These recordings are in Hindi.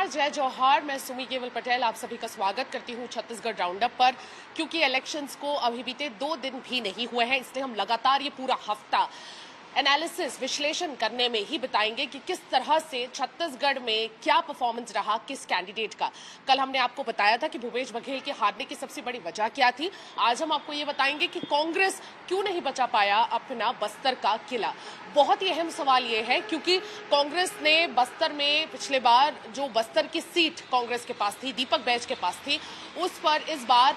नमस्कार, जय जौहर। मैं सुमी केवल पटेल आप सभी का स्वागत करती हूं छत्तीसगढ़ राउंडअप पर। क्योंकि इलेक्शंस को अभी बीते 2 दिन भी नहीं हुए हैं, इसलिए हम लगातार ये पूरा हफ्ता एनालिसिस विश्लेषण करने में ही बिताएंगे कि किस तरह से छत्तीसगढ़ में क्या परफॉर्मेंस रहा किस कैंडिडेट का। कल हमने आपको बताया था कि भूपेश बघेल के हारने की सबसे बड़ी वजह क्या थी। आज हम आपको ये बताएंगे कि कांग्रेस क्यों नहीं बचा पाया अपना बस्तर का किला। बहुत ही अहम सवाल ये है क्योंकि कांग्रेस ने बस्तर में पिछले बार जो बस्तर की सीट कांग्रेस के पास थी, दीपक बैज के पास थी, उस पर इस बार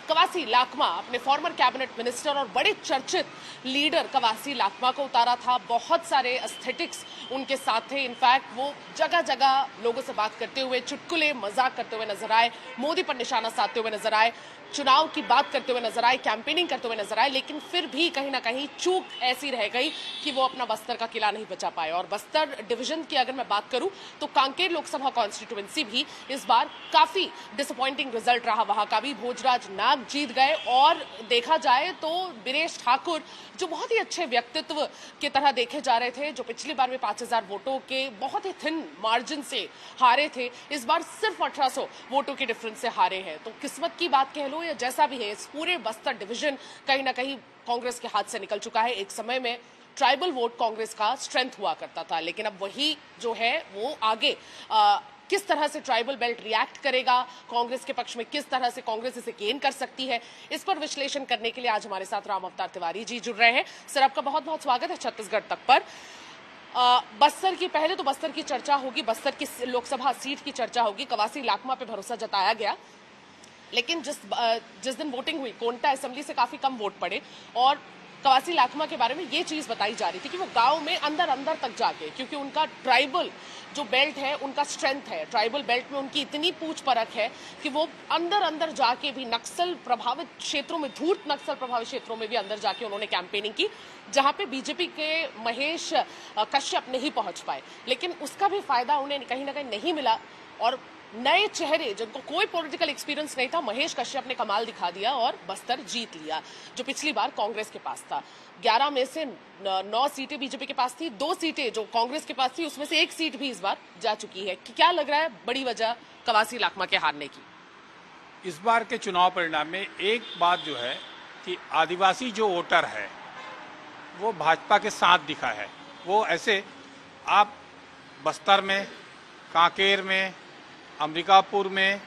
कवासी लाखमा अपने फॉर्मर कैबिनेट मिनिस्टर और बड़े चर्चित लीडर कवासी लाखमा को उतारा था। बहुत सारे एस्थेटिक्स उनके साथ थे। इनफैक्ट वो जगह जगह लोगों से बात करते हुए चुटकुले मजाक करते हुए नजर आए, मोदी पर निशाना साधते हुए नजर आए, चुनाव की बात करते हुए नजर आए, कैंपेनिंग करते हुए नजर आए। लेकिन फिर भी कहीं ना कहीं चूक ऐसी रह गई कि वो अपना बस्तर का किला नहीं बचा पाए। और बस्तर डिवीजन की अगर मैं बात करूं तो कांकेर लोकसभा कॉन्स्टिट्यूएंसी भी इस बार काफी डिसअपॉइंटिंग रिजल्ट रहा। वहां का भी भोजराज नाग जीत गए। और देखा जाए तो बीरेश ठाकुर जो बहुत ही अच्छे व्यक्तित्व की तरह देखे जा रहे थे, जो पिछली बार में 5000 वोटों के बहुत ही थिन मार्जिन से हारे थे, इस बार सिर्फ 1800 वोटों के डिफरेंस से हारे हैं। तो किस्मत की बात कह लो या जैसा भी है, इस पूरे बस्तर डिवीजन कहीं ना कहीं कांग्रेस के हाथ से निकल चुका है। एक समय में ट्राइबल वोट कांग्रेस का स्ट्रेंथ हुआ करता था, लेकिन अब वही जो है वो आगे किस तरह से ट्राइबल बेल्ट रिएक्ट करेगा, कांग्रेस के पक्ष में किस तरह से कांग्रेस इसे गेन कर सकती है, इस पर विश्लेषण करने के लिए आज हमारे साथ राम अवतार तिवारी जी जुड़ रहे हैं। सर, आपका बहुत बहुत स्वागत है छत्तीसगढ़ तक पर। बस्तर की पहले तो बस्तर की चर्चा होगी, बस्तर की लोकसभा सीट की चर्चा होगी। कवासी लाखमा पे भरोसा जताया गया, लेकिन जिस दिन वोटिंग हुई कोंटा असेंबली से काफी कम वोट पड़े और कवासी लाखमा के बारे में ये चीज बताई जा रही थी कि वो गांव में अंदर अंदर तक जाके, क्योंकि उनका ट्राइबल जो बेल्ट है उनका स्ट्रेंथ है, ट्राइबल बेल्ट में उनकी इतनी पूछ परख है कि वो अंदर अंदर जाके भी नक्सल प्रभावित क्षेत्रों में, धूर्त नक्सल प्रभावित क्षेत्रों में भी अंदर जाके उन्होंने कैंपेनिंग की, जहां पे बीजेपी के महेश कश्यप नहीं पहुंच पाए। लेकिन उसका भी फायदा उन्हें कहीं ना कहीं नहीं मिला और नए चेहरे जिनको कोई पॉलिटिकल एक्सपीरियंस नहीं था, महेश कश्यप ने कमाल दिखा दिया और बस्तर जीत लिया, जो पिछली बार कांग्रेस के पास था। 11 में से 9 सीटें बीजेपी के पास थी, 2 सीटें जो कांग्रेस के पास थी उसमें से 1 सीट भी इस बार जा चुकी है। क्या लग रहा है बड़ी वजह कवासी लाखमा के हारने की? इस बार के चुनाव परिणाम में एक बात जो है कि आदिवासी जो वोटर है वो भाजपा के साथ दिखा है। वो ऐसे आप बस्तर में, कांकेर में, अम्बिकापुर में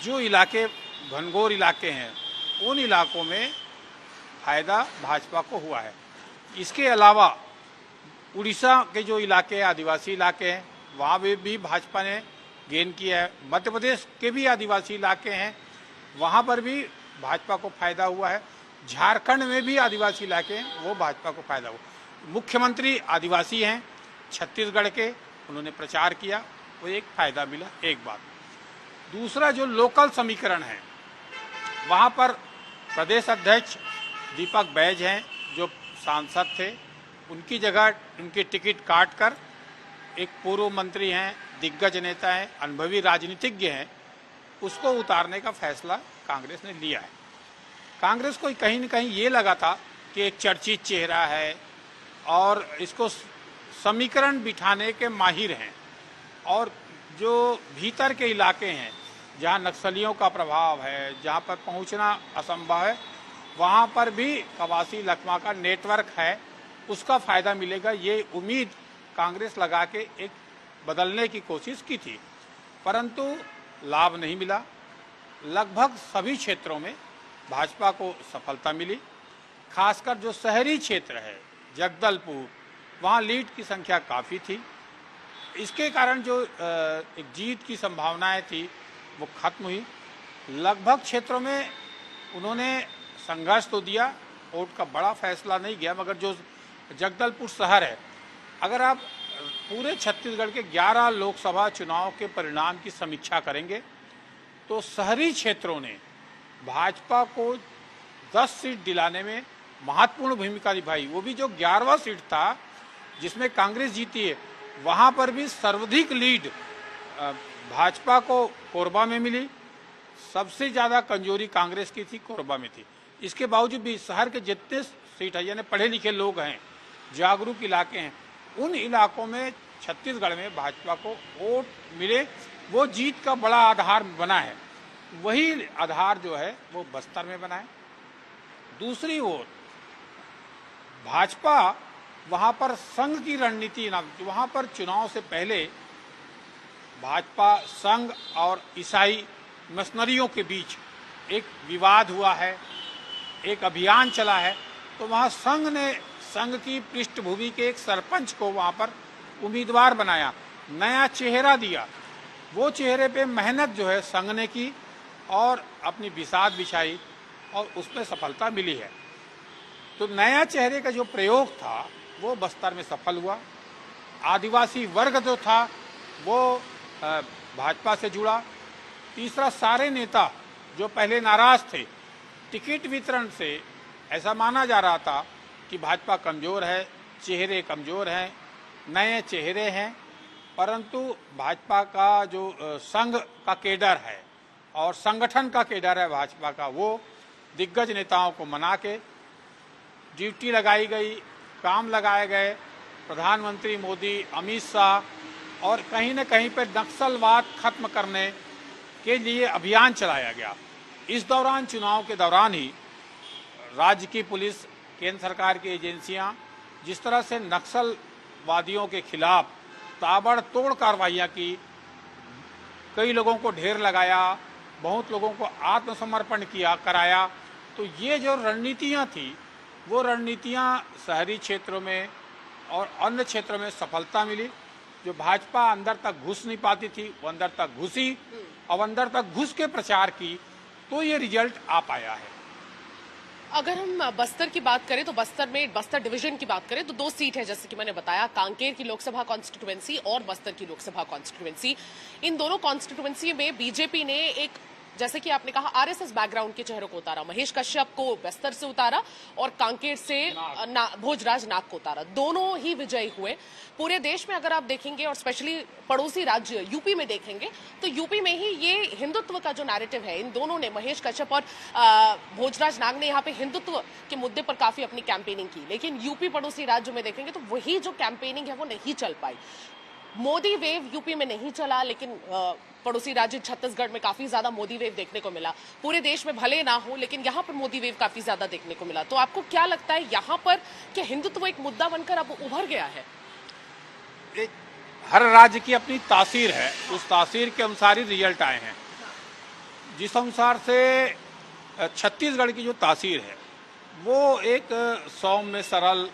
जो इलाके घनघोर इलाके हैं, उन इलाकों में फायदा भाजपा को हुआ है। इसके अलावा उड़ीसा के जो इलाके आदिवासी इलाके हैं वहाँ भी भाजपा ने गेन किया है। मध्य प्रदेश के भी आदिवासी इलाके हैं, वहाँ पर भी भाजपा को फायदा हुआ है। झारखंड में भी आदिवासी इलाके हैं, वो भाजपा को फायदा हुआ। मुख्यमंत्री आदिवासी हैं छत्तीसगढ़ के, उन्होंने प्रचार किया, वो एक फायदा मिला। एक बात। दूसरा जो लोकल समीकरण है, वहाँ पर प्रदेश अध्यक्ष दीपक बैज हैं जो सांसद थे, उनकी जगह उनकी टिकट काट कर एक पूर्व मंत्री हैं, दिग्गज नेता हैं, अनुभवी राजनीतिज्ञ हैं, उसको उतारने का फैसला कांग्रेस ने लिया है। कांग्रेस को कहीं न कहीं ये लगा था कि एक चर्चित चेहरा है और इसको समीकरण बिठाने के माहिर हैं, और जो भीतर के इलाके हैं जहां नक्सलियों का प्रभाव है, जहां पर पहुंचना असंभव है, वहां पर भी कवासी लाखमा का नेटवर्क है, उसका फायदा मिलेगा। ये उम्मीद कांग्रेस लगा के एक बदलने की कोशिश की थी, परंतु लाभ नहीं मिला। लगभग सभी क्षेत्रों में भाजपा को सफलता मिली। खासकर जो शहरी क्षेत्र है जगदलपुर, वहाँ लीड की संख्या काफ़ी थी। इसके कारण जो एक जीत की संभावनाएं थी वो खत्म हुई। लगभग क्षेत्रों में उन्होंने संघर्ष तो दिया, वोट का बड़ा फैसला नहीं गया, मगर जो जगदलपुर शहर है, अगर आप पूरे छत्तीसगढ़ के 11 लोकसभा चुनाव के परिणाम की समीक्षा करेंगे तो शहरी क्षेत्रों ने भाजपा को 10 सीट दिलाने में महत्वपूर्ण भूमिका निभाई। वो भी जो 11वां सीट था जिसमें कांग्रेस जीती है, वहाँ पर भी सर्वाधिक लीड भाजपा को कोरबा में मिली। सबसे ज़्यादा कमजोरी कांग्रेस की थी, कोरबा में थी। इसके बावजूद भी शहर के जितने सीट है, यानी पढ़े लिखे लोग हैं, जागरूक इलाके हैं, उन इलाकों में छत्तीसगढ़ में भाजपा को वोट मिले, वो जीत का बड़ा आधार बना है। वही आधार जो है वो बस्तर में बना है। दूसरी ओर भाजपा वहां पर संघ की रणनीति ना, वहां पर चुनाव से पहले भाजपा संघ और ईसाई मिशनरियों के बीच एक विवाद हुआ है, एक अभियान चला है। तो वहां संघ ने संघ की पृष्ठभूमि के एक सरपंच को वहां पर उम्मीदवार बनाया, नया चेहरा दिया। वो चेहरे पे मेहनत जो है संघ ने की और अपनी बिसात बिछाई और उसमें सफलता मिली है। तो नया चेहरे का जो प्रयोग था वो बस्तर में सफल हुआ। आदिवासी वर्ग जो था वो भाजपा से जुड़ा। तीसरा, सारे नेता जो पहले नाराज थे टिकट वितरण से, ऐसा माना जा रहा था कि भाजपा कमजोर है, चेहरे कमजोर हैं, नए चेहरे हैं, परंतु भाजपा का जो संघ का केडर है और संगठन का केडर है भाजपा का, वो दिग्गज नेताओं को मना के ड्यूटी लगाई गई, काम लगाए गए। प्रधानमंत्री मोदी, अमित शाह और कहीं न कहीं पर नक्सलवाद खत्म करने के लिए अभियान चलाया गया। इस दौरान, चुनाव के दौरान ही राज्य की पुलिस, केंद्र सरकार की एजेंसियां जिस तरह से नक्सलवादियों के खिलाफ ताबड़तोड़ कार्रवाइयां की, कई लोगों को ढेर लगाया, बहुत लोगों को आत्मसमर्पण कराया। तो ये जो रणनीतियां थी वो रणनीतियां शहरी क्षेत्रों में और अन्य क्षेत्रों में सफलता मिली। जो भाजपा अंदर तक घुस नहीं पाती थी वो अंदर तक घुसी और अंदर तक घुस के प्रचार की, तो ये रिजल्ट आ पाया है। अगर हम बस्तर की बात करें तो बस्तर में, बस्तर डिवीजन की बात करें तो 2 सीट है, जैसे कि मैंने बताया, कांकेर की लोकसभा कॉन्स्टिट्यूएंसी और बस्तर की लोकसभा कॉन्स्टिट्यूएंसी। इन दोनों कॉन्स्टिट्यूएंसी में बीजेपी ने एक, जैसे कि आपने कहा, आरएसएस बैकग्राउंड के चेहरों को उतारा। महेश कश्यप को बस्तर से उतारा और कांकेर से भोजराज नाग को उतारा। दोनों ही विजयी हुए। पूरे देश में अगर आप देखेंगे और स्पेशली पड़ोसी राज्य यूपी में देखेंगे तो यूपी में ही ये हिंदुत्व का जो नैरेटिव है, इन दोनों ने, महेश कश्यप और भोजराज नाग ने यहाँ पे हिंदुत्व के मुद्दे पर काफी अपनी कैंपेनिंग की। लेकिन यूपी पड़ोसी राज्य में देखेंगे तो वही जो कैंपेनिंग है वो नहीं चल पाई। मोदी वेव यूपी में नहीं चला, लेकिन पड़ोसी राज्य छत्तीसगढ़ में काफी ज्यादा मोदी वेव देखने को मिला। पूरे देश में भले ना हो, लेकिन यहाँ पर मोदी वेव काफी ज्यादा देखने को मिला। तो आपको क्या लगता है, यहाँ पर क्या हिंदुत्व एक मुद्दा बनकर अब उभर गया है? हर राज्य की अपनी तासीर है, उस तासीर के अनुसार ही रिजल्ट आए हैं। जिस अनुसार से छत्तीसगढ़ की जो तासीर है वो एक सौम्य, सरल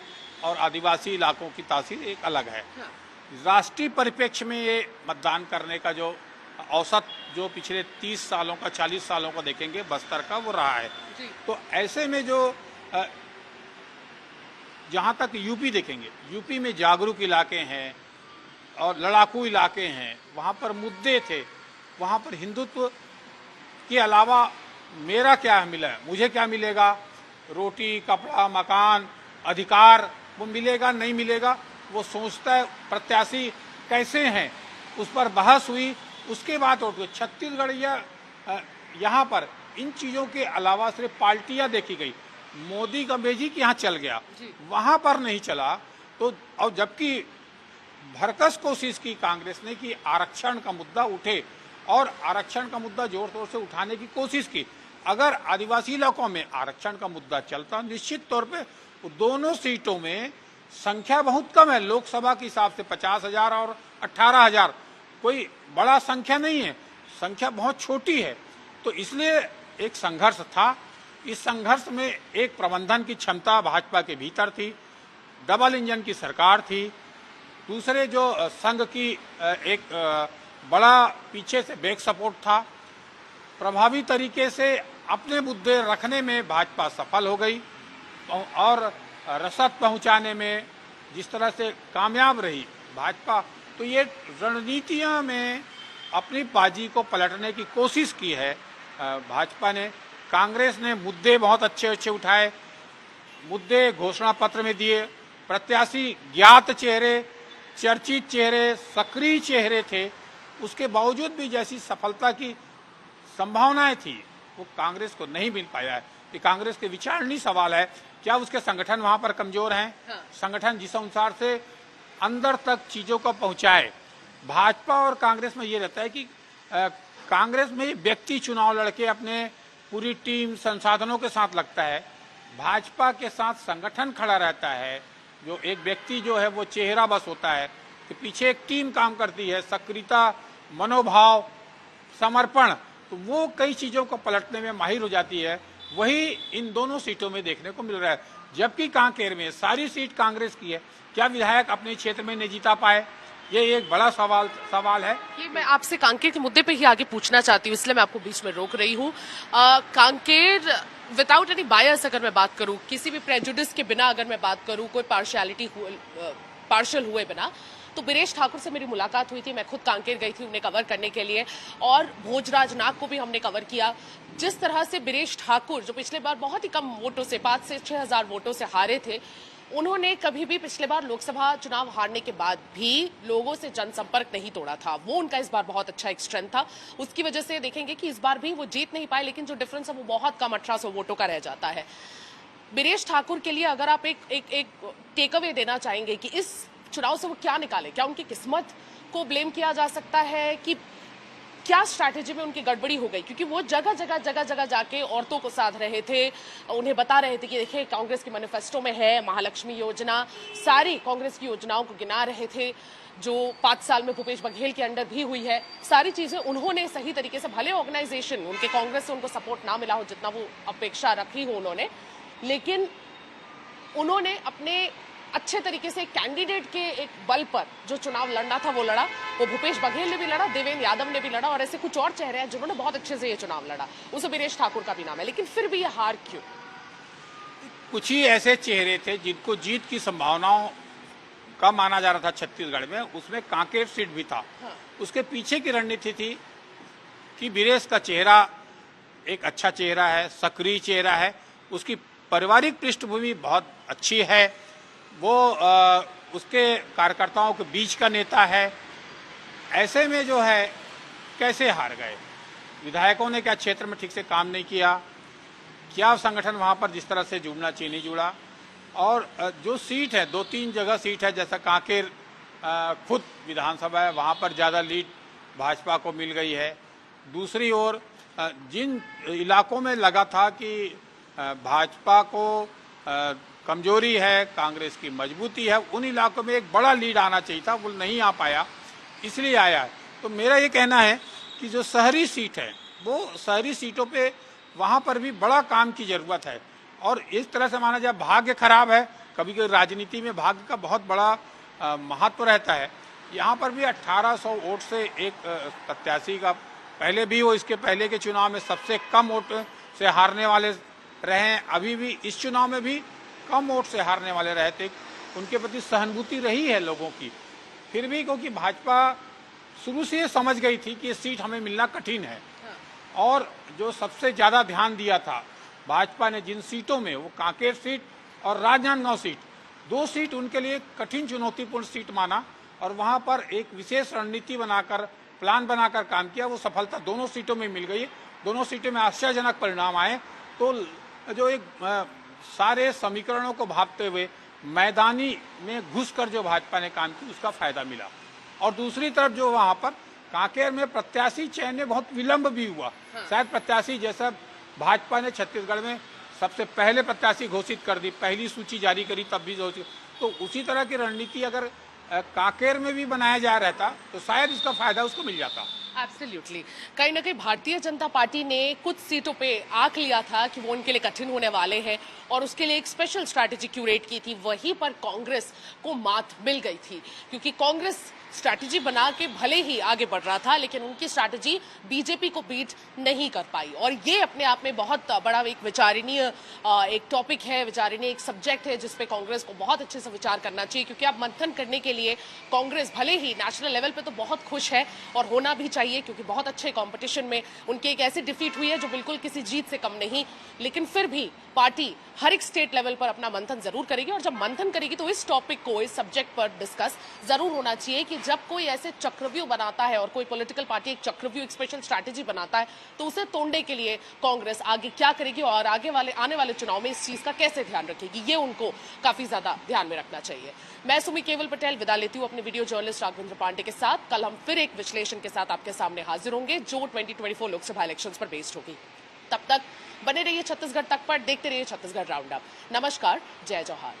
और आदिवासी इलाकों की तासीर एक अलग है। राष्ट्रीय परिप्रेक्ष्य में ये मतदान करने का जो औसत, जो पिछले 30 सालों का, 40 सालों का देखेंगे बस्तर का, वो रहा है। तो ऐसे में जो जहाँ तक यूपी देखेंगे, यूपी में जागरूक इलाके हैं और लड़ाकू इलाके हैं, वहाँ पर मुद्दे थे, वहाँ पर हिंदुत्व के अलावा मेरा क्या मिला, मुझे क्या मिलेगा, रोटी, कपड़ा, मकान, अधिकार वो मिलेगा नहीं मिलेगा, वो सोचता है। प्रत्याशी कैसे हैं उस पर बहस हुई, उसके बाद वोट हुए। छत्तीसगढ़ या यहाँ पर इन चीज़ों के अलावा सिर्फ पार्टियां देखी गई। मोदी का मैजिक यहाँ चल गया, वहाँ पर नहीं चला। तो और जबकि भरकस कोशिश की कांग्रेस ने कि आरक्षण का मुद्दा उठे और आरक्षण का मुद्दा जोर तोर से उठाने की कोशिश की। अगर आदिवासी इलाकों में आरक्षण का मुद्दा चलता, निश्चित तौर पे दोनों सीटों में संख्या बहुत कम है, लोकसभा के हिसाब से 50,000 और 18,000, कोई बड़ा संख्या नहीं है, संख्या बहुत छोटी है। तो इसलिए एक संघर्ष था। इस संघर्ष में एक प्रबंधन की क्षमता भाजपा के भीतर थी, डबल इंजन की सरकार थी। दूसरे जो संघ की एक बड़ा पीछे से बैक सपोर्ट था। प्रभावी तरीके से अपने मुद्दे रखने में भाजपा सफल हो गई और रसद पहुंचाने में जिस तरह से कामयाब रही भाजपा, तो ये रणनीतियां में अपनी बाजी को पलटने की कोशिश की है भाजपा ने। कांग्रेस ने मुद्दे बहुत अच्छे अच्छे उठाए, मुद्दे घोषणा पत्र में दिए, प्रत्याशी ज्ञात चेहरे, चर्चित चेहरे, सक्रिय चेहरे थे। उसके बावजूद भी जैसी सफलता की संभावनाएं थी वो कांग्रेस को नहीं मिल पाया है। ये कांग्रेस के विचारणीय सवाल है, क्या उसके संगठन वहां पर कमजोर हैं? हाँ। संगठन जिस अनुसार से अंदर तक चीज़ों को पहुंचाए। भाजपा और कांग्रेस में ये रहता है कि कांग्रेस में व्यक्ति चुनाव लड़के अपने पूरी टीम संसाधनों के साथ लगता है, भाजपा के साथ संगठन खड़ा रहता है। जो एक व्यक्ति जो है वो चेहरा बस होता है कि पीछे एक टीम काम करती है, सक्रियता, मनोभाव, समर्पण, तो वो कई चीज़ों को पलटने में माहिर हो जाती है। वही इन दोनों सीटों में देखने को मिल रहा है। जबकि कांकेर में सारी सीट कांग्रेस की है, क्या विधायक अपने क्षेत्र में नहीं जीता पाए? ये एक बड़ा सवाल है। ये मैं आपसे कांकेर के मुद्दे पे ही आगे पूछना चाहती हूँ, इसलिए मैं आपको बीच में रोक रही हूँ। कांकेर विदाउट एनी बायस अगर मैं बात करूँ, किसी भी प्रेजुडिस के बिना अगर मैं बात करूँ, कोई पार्शियल हुए बिना, तो बीरेश ठाकुर से मेरी मुलाकात हुई थी। मैं खुद कांकेर गई थी उन्हें कवर करने के लिए, और भोजराज नाग को भी हमने कवर किया। जिस तरह से बीरेश ठाकुर, जो पिछले बार बहुत ही कम वोटों से 5 से 6 हजार वोटों से हारे थे, उन्होंने कभी भी पिछले बार लोकसभा चुनाव हारने के बाद भी लोगों से जनसंपर्क नहीं तोड़ा था। वो उनका इस बार बहुत अच्छा एक स्ट्रेंथ था। उसकी वजह से देखेंगे कि इस बार भी वो जीत नहीं पाए, लेकिन जो डिफरेंस है वो बहुत कम 1800 वोटों का रह जाता है। बीरेश ठाकुर के लिए अगर आप एक टेक अवे देना चाहेंगे कि इस चुनाव से वो क्या निकाले, क्या उनकी किस्मत को ब्लेम किया जा सकता है कि क्या स्ट्रैटेजी में उनकी गड़बड़ी हो गई? क्योंकि वो जगह जगह जाके औरतों को साध रहे थे, उन्हें बता रहे थे कि देखिए कांग्रेस के मैनिफेस्टो में है महालक्ष्मी योजना, सारी कांग्रेस की योजनाओं को गिना रहे थे जो 5 साल में भूपेश बघेल के अंडर भी हुई है। सारी चीजें उन्होंने सही तरीके से, भले ऑर्गेनाइजेशन उनके कांग्रेस से उनको सपोर्ट ना मिला हो जितना वो अपेक्षा रखी हो उन्होंने, लेकिन उन्होंने अपने अच्छे तरीके से कैंडिडेट के एक बल पर जो चुनाव लड़ना था वो लड़ा। वो भूपेश बघेल ने भी लड़ा, देवेंद्र यादव ने भी लड़ा, और ऐसे कुछ और चेहरे हैं जिन्होंने बहुत अच्छे से ये चुनाव लड़ा। उसमें बीरेश ठाकुर का भी नाम है, लेकिन फिर भी ये हार क्यों? कुछ ही ऐसे चेहरे थे जिनको जीत की संभावनाओं का माना जा रहा था छत्तीसगढ़ में, उसमें कांकेर सीट भी था। हाँ। उसके पीछे की रणनीति थी कि बीरेश का चेहरा एक अच्छा चेहरा है, सक्रिय चेहरा है, उसकी पारिवारिक पृष्ठभूमि बहुत अच्छी है, वो उसके कार्यकर्ताओं के बीच का नेता है। ऐसे में जो है कैसे हार गए? विधायकों ने क्या क्षेत्र में ठीक से काम नहीं किया? क्या संगठन वहाँ पर जिस तरह से जुड़ना चाहिए नहीं जुड़ा? और जो सीट है, 2-3 जगह सीट है, जैसा कांकेर खुद विधानसभा है, वहाँ पर ज़्यादा लीड भाजपा को मिल गई है। दूसरी ओर जिन इलाकों में लगा था कि भाजपा को कमजोरी है, कांग्रेस की मजबूती है, उन इलाकों में एक बड़ा लीड आना चाहिए था, वो नहीं आ पाया, इसलिए आया है। तो मेरा ये कहना है कि जो शहरी सीट है, वो शहरी सीटों पे वहाँ पर भी बड़ा काम की ज़रूरत है। और इस तरह से माना जाए भाग्य खराब है, कभी कभी राजनीति में भाग्य का बहुत बड़ा महत्व रहता है। यहाँ पर भी 1800 वोट से एक प्रत्याशी का, पहले भी वो इसके पहले के चुनाव में सबसे कम वोट से हारने वाले रहे हैं, अभी भी इस चुनाव में भी कम वोट से हारने वाले रहे थे। उनके प्रति सहानुभूति रही है लोगों की। फिर भी क्योंकि भाजपा शुरू से ये समझ गई थी कि ये सीट हमें मिलना कठिन है, और जो सबसे ज़्यादा ध्यान दिया था भाजपा ने जिन सीटों में, वो कांकेर सीट और राजनांदगांव सीट, 2 सीट उनके लिए कठिन चुनौतीपूर्ण सीट माना, और वहाँ पर एक विशेष रणनीति बनाकर, प्लान बनाकर काम किया। वो सफलता दोनों सीटों में मिल गई। दोनों सीटों में आश्चर्यजनक परिणाम आए। तो जो एक सारे समीकरणों को भांपते हुए मैदानी में घुसकर जो भाजपा ने काम किया, उसका फायदा मिला। और दूसरी तरफ जो वहाँ पर कांकेर में प्रत्याशी चयन में बहुत विलंब भी हुआ। शायद प्रत्याशी जैसा भाजपा ने छत्तीसगढ़ में सबसे पहले प्रत्याशी घोषित कर दी, पहली सूची जारी करी तब भी घोषित, तो उसी तरह की रणनीति अगर कांकेर में भी बनाया जा रहता तो शायद इसका फायदा उसको मिल जाता। एब्सोल्युटली। कहीं ना कहीं भारतीय जनता पार्टी ने कुछ सीटों पे आंक लिया था कि वो उनके लिए कठिन होने वाले हैं, और उसके लिए एक स्पेशल स्ट्रैटेजी क्यूरेट की थी। वहीं पर कांग्रेस को मात मिल गई थी, क्योंकि कांग्रेस स्ट्रैटेजी बना के भले ही आगे बढ़ रहा था, लेकिन उनकी स्ट्रैटेजी बीजेपी को बीट नहीं कर पाई। और ये अपने आप में बहुत बड़ा एक विचारणीय एक टॉपिक है, विचारणीय एक सब्जेक्ट है, जिसपे कांग्रेस को बहुत अच्छे से विचार करना चाहिए। क्योंकि अब मंथन करने के लिए कांग्रेस भले ही नेशनल लेवल पे तो बहुत खुश है और होना भी चाहिए, चाहिए, क्योंकि बहुत अच्छे कंपटीशन में उनकी एक ऐसी डिफीट हुई है जो बिल्कुल किसी जीत से कम नहीं। लेकिन फिर भी पार्टी हर एक स्टेट लेवल पर अपना मंथन जरूर करेगी, और जब मंथन करेगी तो इस टॉपिक को, इस सब्जेक्ट पर डिस्कस जरूर होना चाहिए कि जब कोई ऐसे चक्रव्यूह बनाता है और कोई पॉलिटिकल पार्टी एक चक्रव्यूह, एक स्पेशल स्ट्रैटेजी बनाता है, तो उसे तोड़ने के लिए कांग्रेस आगे क्या करेगी और आने वाले चुनाव में इस चीज का कैसे ध्यान रखेगी, ये उनको काफी ज्यादा ध्यान में रखना चाहिए। मैं सुमी केवल पटेल विदा लेती हूँ अपने वीडियो जर्नलिस्ट राघवेंद्र पांडे के साथ। कल हम फिर एक विश्लेषण के साथ आपके सामने हाजिर होंगे जो 2024 लोकसभा इलेक्शंस पर बेस्ड होगी। तब तक बने रहिए छत्तीसगढ़ तक पर, देखते रहिए छत्तीसगढ़ राउंड अप। नमस्कार, जय जौहार।